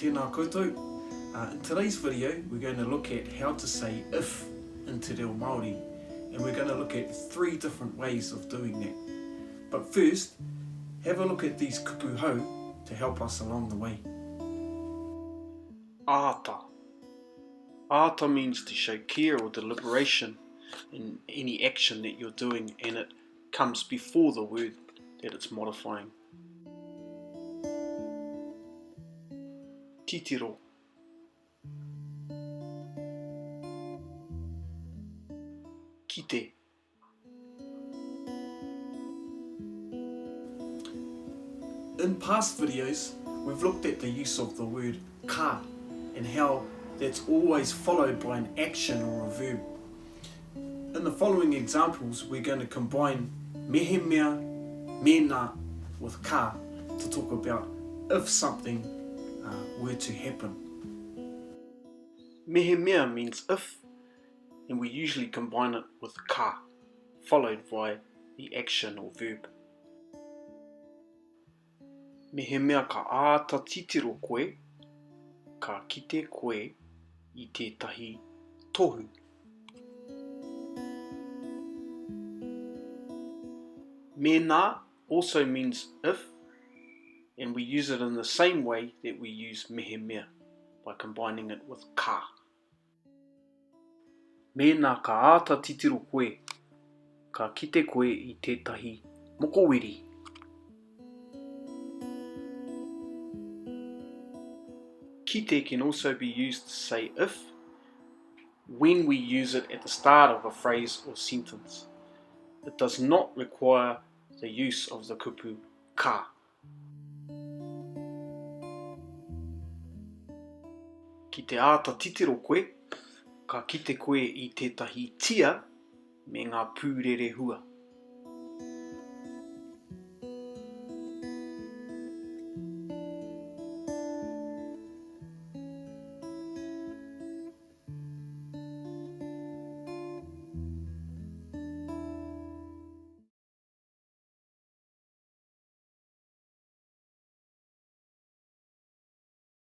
Tēnā koutou. In today's video, we're going to look at how to say if in Te Reo Māori, and we're going to look at 3 different ways of doing that. But first, have a look at these kupu hau to help us along the way. Āta. Āta means to show care or deliberation in any action that you're doing, and it comes before the word that it's modifying. Titiro. Kite. In past videos, we've looked at the use of the word ka and how that's always followed by an action or a verb. In the following examples, we're going to combine mehemea, mena with ka to talk about if something were to happen. Mehemea means if, and we usually combine it with ka, followed by the action or verb. Mehemea ka āta titiro koe, ka kite koe I tētahi tohu. Mena also means if, and we use it in the same way that we use mehemea, by combining it with ka. Mena ka āta titiro koe, ka kite koe I tētahi mokoweri. Kite can also be used to say if, when we use it at the start of a phrase or sentence. It does not require the use of the kupu ka. Ki te āta titiro koe, ka kite koe I tētahi tia me ngā pūrere hua.